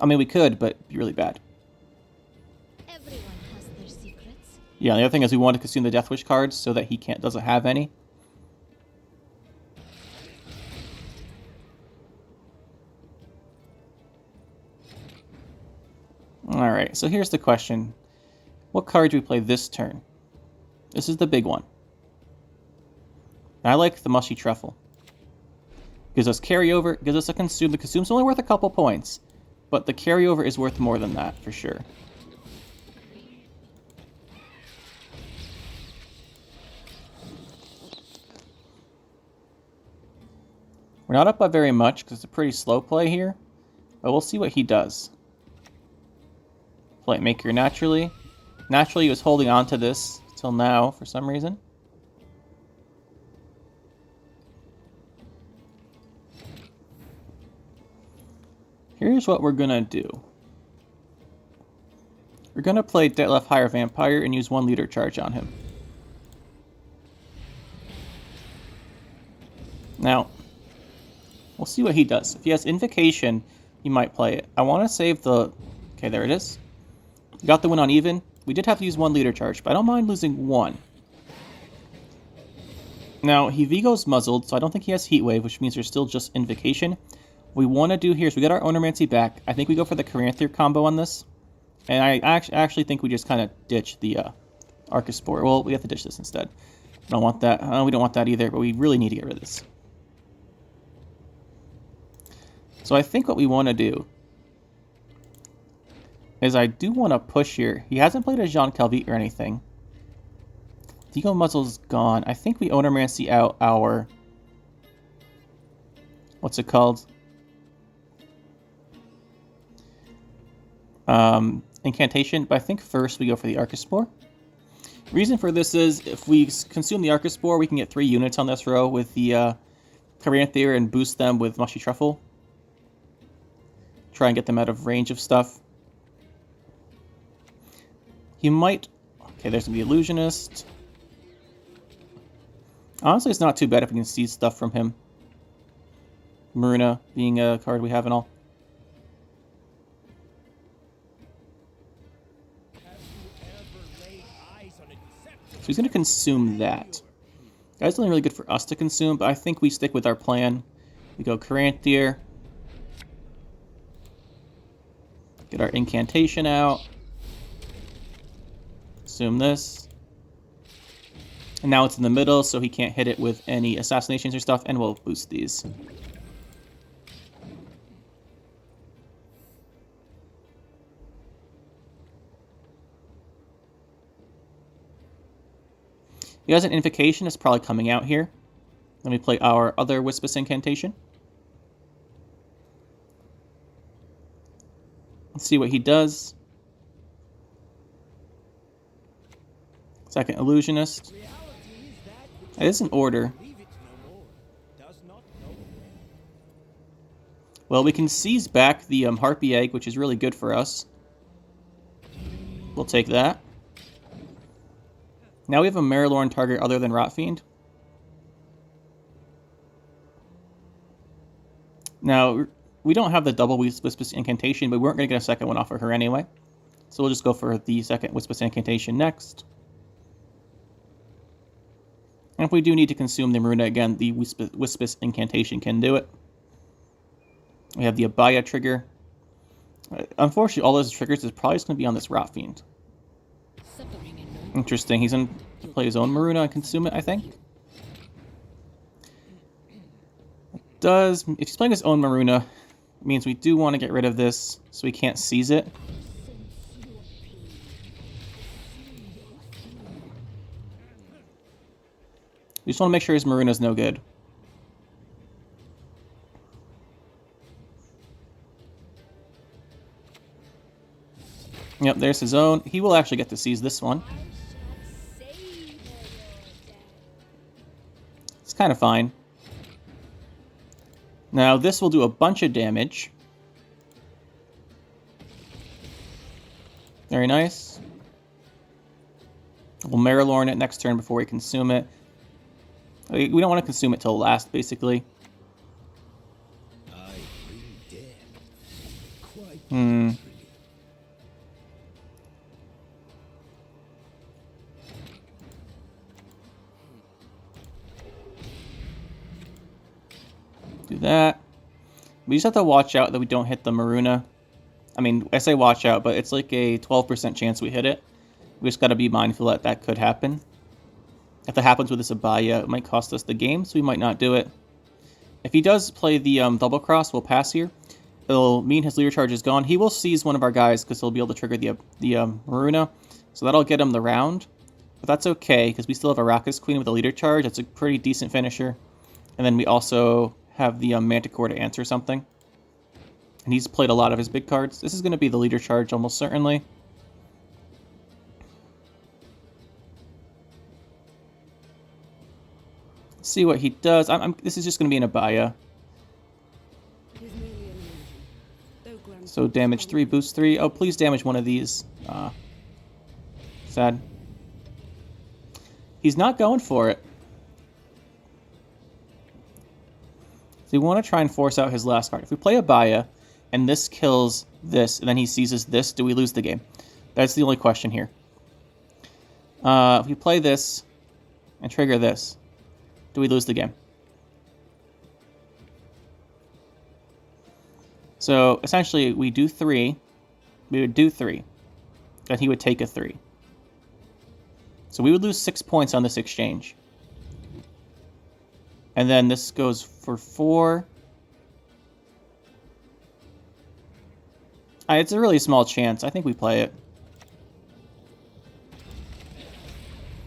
I mean, we could, but it'd be really bad. Everyone has their secrets. Yeah, the other thing is we want to consume the Deathwish cards so that he doesn't have any. Alright, so here's the question. What card do we play this turn? This is the big one. And I like the Mushy Truffle. Gives us carryover, gives us a consume. The consume's only worth a couple points, but the carryover is worth more than that, for sure. We're not up by very much because it's a pretty slow play here, but we'll see what he does. Playmaker naturally. Naturally, he was holding on to this till now for some reason. Here's what we're gonna do. We're gonna play Detlef Higher Vampire and use 1 leader charge on him. Now, we'll see what he does. If he has Invocation, he might play it. I want to save the... Okay, there it is. Got the win on even. We did have to use 1 leader charge, but I don't mind losing 1. Now, he Vigo's muzzled, so I don't think he has Heatwave, which means there's still just Invocation. What we want to do here is we get our Onomancy back. I think we go for the Caranthier combo on this. And I actually think we just kind of ditch the Archospore. Well, we have to ditch this instead. I don't want that. We don't want that either, but we really need to get rid of this. So I think what we want to do is I do want to push here. He hasn't played a Jean Calvite or anything. Vigo Muzzle's gone. I think we Onomancy out our... What's it called? Incantation, but I think first we go for the Archospore. Reason for this is if we consume the Archospore, we can get 3 units on this row with the Caranthier and boost them with Mushy Truffle. Try and get them out of range of stuff. He might... Okay, there's the Illusionist. Honestly, it's not too bad if we can see stuff from him. Miruna being a card we have and all. So he's going to consume that. That's only really good for us to consume, but I think we stick with our plan. We go Caranthier. Get our Incantation out. Consume this. And now it's in the middle, so he can't hit it with any assassinations or stuff, and we'll boost these. He has an Invocation, it's probably coming out here. Let me play our other Weavesses Incantation. Let's see what he does. Second Illusionist. It is an order. Well, we can seize back the Harpy Egg, which is really good for us. We'll take that. Now we have a Marilorn target other than Rotfiend. Now, we don't have the double Weavesses Incantation, but we weren't going to get a second one off of her anyway. So we'll just go for the second Weavesses Incantation next. And if we do need to consume the Miruna again, the Weavesses Incantation can do it. We have the Abaya trigger. Unfortunately, all those triggers is probably just going to be on this Rotfiend. Interesting. He's going to play his own Miruna and consume it, I think. If he's playing his own Miruna, it means we do want to get rid of this so we can't seize it. We just want to make sure his Maruna's no good. Yep, there's his own. He will actually get to seize this one. It's kind of fine. Now, this will do a bunch of damage. Very nice. We'll Marilorn it next turn before we consume it. We don't want to consume it till last, basically. Do that. We just have to watch out that we don't hit the Miruna. I mean, I say watch out, but it's like a 12% chance we hit it. We just got to be mindful that that could happen. If that happens with this Abaya, it might cost us the game, so we might not do it. If he does play the double cross, we'll pass here. It'll mean his leader charge is gone. He will seize one of our guys because he'll be able to trigger the Miruna. So that'll get him the round. But that's okay, because we still have a Arrakis Queen with a leader charge. That's a pretty decent finisher. And then we also have the Manticore to answer something. And he's played a lot of his big cards. This is going to be the leader charge almost certainly. See what he does. This is just going to be an Abaya. So damage 3, boost 3. Oh, please damage one of these. Sad. He's not going for it. So we want to try and force out his last card. If we play Abaya, and this kills this, and then he seizes this, do we lose the game? That's the only question here. If we play this and trigger this, do we lose the game? So essentially, we do 3. We would do 3. And he would take a 3. So we would lose 6 points on this exchange. And then this goes for 4. It's a really small chance. I think we play it.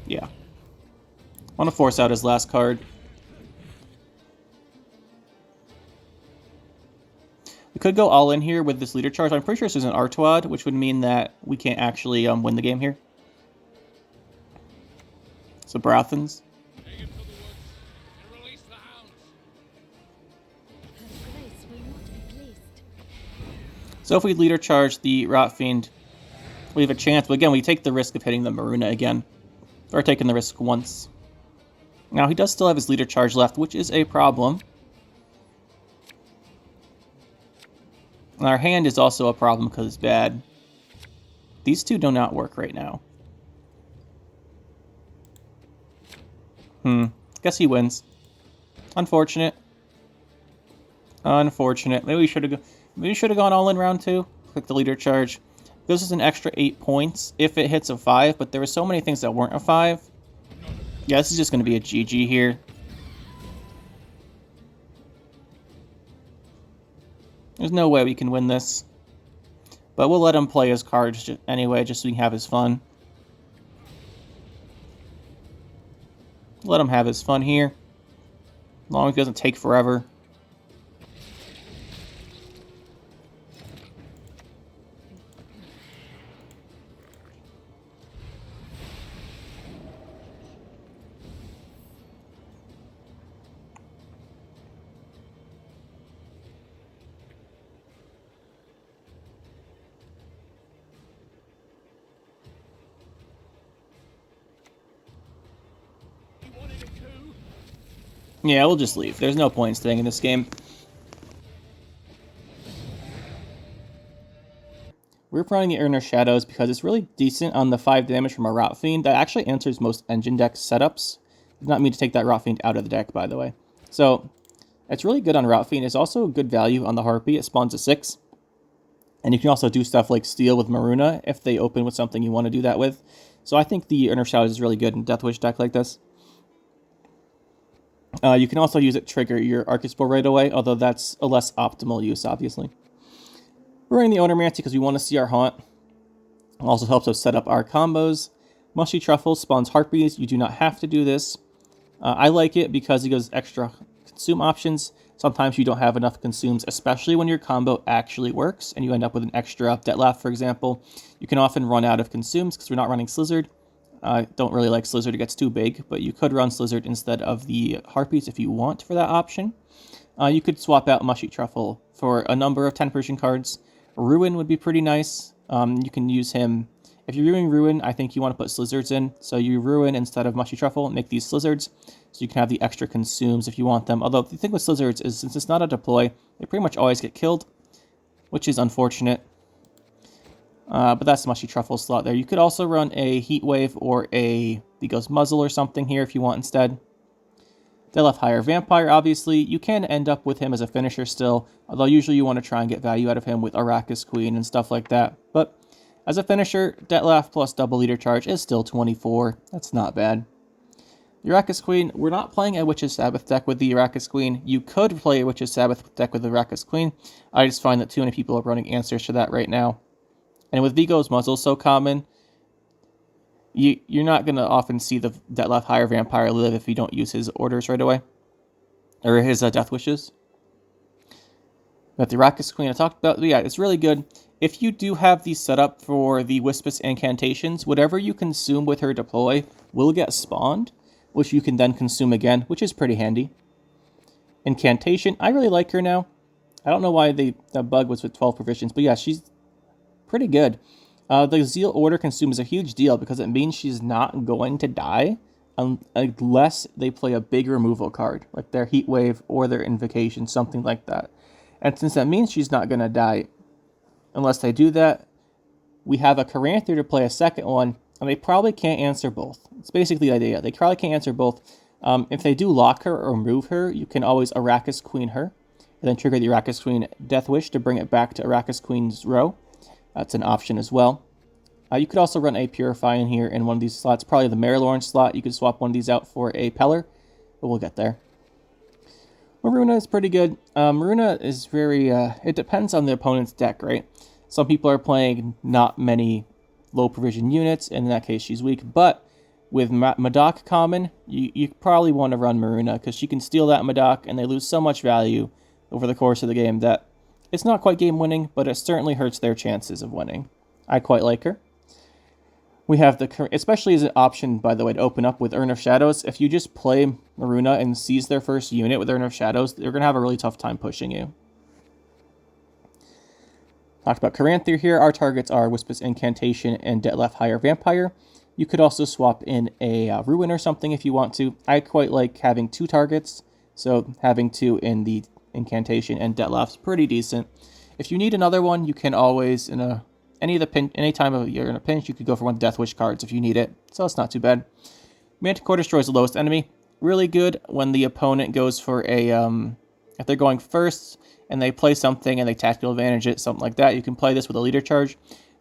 Yeah. I want to force out his last card. We could go all in here with this leader charge. I'm pretty sure this is an Artwad, which would mean that we can't actually win the game here. So Barathans. Take him to the woods and release the hounds. Her grace will not be pleased. So if we leader charge the Rotfiend, we have a chance. But again, we take the risk of hitting the Miruna again. Or taking the risk once. Now, he does still have his leader charge left, which is a problem. And our hand is also a problem because it's bad. These two do not work right now. Guess he wins. Unfortunate. Unfortunate. Maybe we should have gone all in round 2. Click the leader charge. This is an extra 8 points if it hits a 5, but there were so many things that weren't a 5. Yeah, this is just going to be a GG here. There's no way we can win this. But we'll let him play his cards anyway, just so we can have his fun. Let him have his fun here. As long as it doesn't take forever. Yeah, we'll just leave. There's no point in staying in this game. We're running the Inner Shadows because it's really decent on the 5 damage from a Rotfiend. That actually answers most engine deck setups. Did not mean to take that Rotfiend out of the deck, by the way. So, it's really good on Rotfiend. It's also good value on the Harpy. It spawns a 6. And you can also do stuff like steal with Miruna if they open with something you want to do that with. So I think the Inner Shadows is really good in Deathwish deck like this. You can also use it to trigger your Archespore right away, although that's a less optimal use, obviously. We're running the Onomancy because we want to see our Haunt. It also helps us set up our combos. Mushy Truffle spawns Harpies. You do not have to do this. I like it because it gives extra consume options. Sometimes you don't have enough consumes, especially when your combo actually works, and you end up with an extra Detlaf, for example. You can often run out of consumes because we're not running Slizzard. I don't really like Slizzard, it gets too big, but you could run Slizzard instead of the Harpies if you want for that option. You could swap out Mushy Truffle for a number of 10 Persian cards. Ruin would be pretty nice. You can use him. If you're doing Ruin, I think you want to put Slizzards in. So you Ruin instead of Mushy Truffle, make these Slizzards, so you can have the extra consumes if you want them. Although the thing with Slizzards is, since it's not a deploy, they pretty much always get killed, which is unfortunate. But that's the Mushy Truffle slot there. You could also run a Heatwave or a Vigo's Muzzle or something here if you want instead. Deathwish Higher Vampire, obviously. You can end up with him as a finisher still, although usually you want to try and get value out of him with Arrakis Queen and stuff like that. But as a finisher, Deathwish plus double leader charge is still 24. That's not bad. Arrakis Queen, we're not playing a Witch's Sabbath deck with the Arrakis Queen. You could play a Witch's Sabbath deck with the Arrakis Queen. I just find that too many people are running answers to that right now. And with Vigo's Muzzle so common, you're not going to often see the Deathwish Higher Vampire live if you don't use his orders right away. or his Death Wishes. Got the Arrakis Queen I talked about. But yeah, it's really good. If you do have these set up for the Weavesses incantations, whatever you consume with her deploy will get spawned, which you can then consume again, which is pretty handy. Incantation, I really like her now. I don't know why the bug was with 12 provisions, but yeah, she's pretty good. The Zeal Order consume is a huge deal because it means she's not going to die unless they play a big removal card, like their Heatwave or their Invocation, something like that. And since that means she's not going to die unless they do that, we have a Caranther to play a second one, and they probably can't answer both. It's basically the idea. They probably can't answer both. If they do lock her or remove her, you can always Arrakis Queen her, and then trigger the Arrakis Queen Deathwish to bring it back to Arrakis Queen's row. That's an option as well. You could also run a Purify in here in one of these slots, probably the Marilorn slot. You could swap one of these out for a Peller, but we'll get there. Miruna is pretty good. Miruna is very, it depends on the opponent's deck, right? Some people are playing not many low provision units, and in that case she's weak, but with Madoc common, you probably want to run Miruna, because she can steal that Madoc, and they lose so much value over the course of the game that it's not quite game winning, but it certainly hurts their chances of winning. I quite like her. We have especially as an option, by the way, to open up with Urn of Shadows. If you just play Miruna and seize their first unit with Urn of Shadows, they're going to have a really tough time pushing you. Talked about Caranther here. Our targets are Weavesses Incantation and Detlef Higher Vampire. You could also swap in a Ruin or something if you want to. I quite like having 2 targets, so having 2 in the Incantation and Detlef's pretty decent. If you need another one, you can always, any time you're in a pinch, you could go for one of the Deathwish cards if you need it, so it's not too bad. Manticore destroys the lowest enemy. Really good when the opponent goes for a, if they're going first and they play something and they tactical advantage it, something like that, you can play this with a leader charge.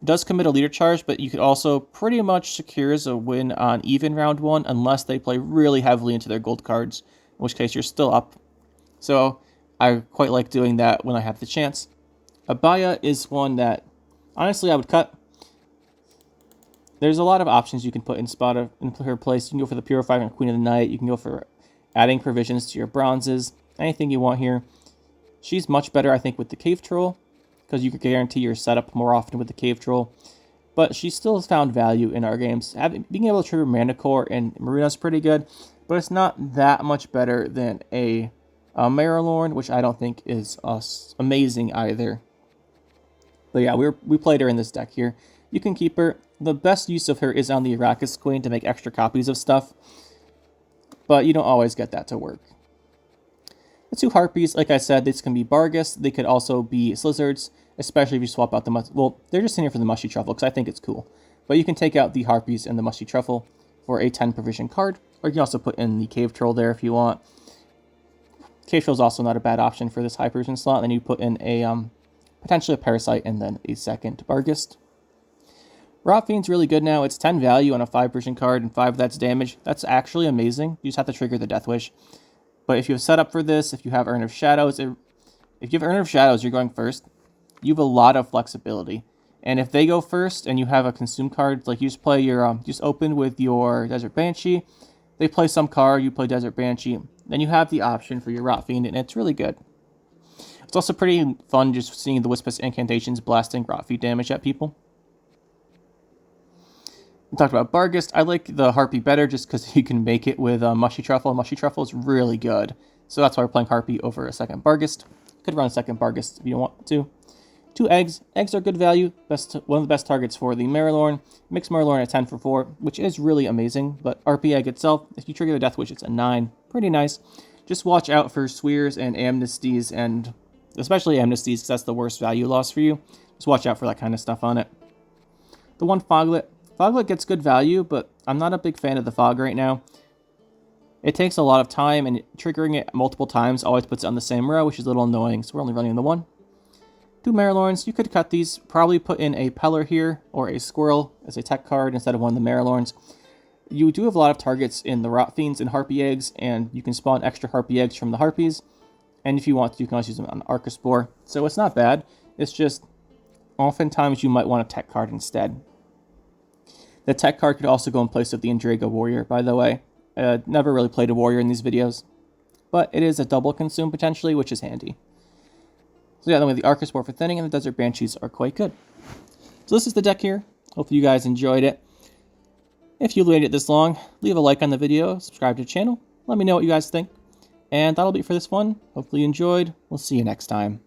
It does commit a leader charge, but you could also pretty much secures a win on even round 1 unless they play really heavily into their gold cards, in which case you're still up. So I quite like doing that when I have the chance. Abaya is one that honestly I would cut. There's a lot of options you can put in her place. You can go for the Purifier and Queen of the Night. You can go for adding provisions to your bronzes. Anything you want here. She's much better, I think, with the Cave Troll, because you can guarantee your setup more often with the Cave Troll. But she still has found value in our games. Being able to trigger Manticore and Miruna is pretty good, but it's not that much better than a Marilorn, which I don't think is amazing either. But yeah, we played her in this deck here. You can keep her. The best use of her is on the Arrakis Queen to make extra copies of stuff, but you don't always get that to work. The 2 Harpies, like I said, this can be Bargus. They could also be Slizzards, especially if you swap out the well, they're just in here for the Mushy Truffle, because I think it's cool. But you can take out the Harpies and the Mushy Truffle for a 10 provision card, or you can also put in the Cave Troll there if you want. Cave Troll is also not a bad option for this high provision slot. Then you put in a potentially a Parasite and then a second Bargist. Rot Fiend's really good now. It's 10 value on a 5 provision card and 5 that's damage. That's actually amazing. You just have to trigger the Deathwish. But if you have set up for this, if you have Urn of Shadows, if you have Urn of Shadows, you're going first. You have a lot of flexibility. And if they go first and you have a consume card, like you just play your, just open with your Desert Banshee, they play some card, you play Desert Banshee, then you have the option for your Rot Fiend, and it's really good. It's also pretty fun just seeing the Weavesses incantations blasting Rot Fiend damage at people. We talked about Bargist. I like the Harpy better just because you can make it with Mushy Truffle. Mushy Truffle is really good. So that's why we're playing Harpy over a second Bargist. Could run a second Bargist if you don't want to. 2 Eggs. Eggs are good value. One of the best targets for the Marilorn. Mix Marilorn at 10 for 4, which is really amazing. But RP Egg itself, if you trigger the Deathwish, it's a 9. Pretty nice. Just watch out for Swears and Amnesties, and especially Amnesties, because that's the worst value loss for you. Just watch out for that kind of stuff on it. The 1 Foglet. Foglet gets good value, but I'm not a big fan of the Fog right now. It takes a lot of time, and triggering it multiple times always puts it on the same row, which is a little annoying, so we're only running the 1. 2 Marilorns. You could cut these, probably put in a Peller here, or a Squirrel as a tech card instead of one of the Marilorns. You do have a lot of targets in the Rot Fiends and Harpy Eggs, and you can spawn extra Harpy Eggs from the Harpies. And if you want to, you can also use them on Archospore. So it's not bad. It's just, oftentimes you might want a tech card instead. The tech card could also go in place of the Endrigo Warrior, by the way. Never really played a Warrior in these videos. but it is a double consume potentially, which is handy. So yeah, the Arc is for thinning, and the Desert Banshees are quite good. So this is the deck here. Hopefully you guys enjoyed it. If you waited this long, leave a like on the video, subscribe to the channel, let me know what you guys think. And that'll be it for this one. Hopefully you enjoyed. We'll see you next time.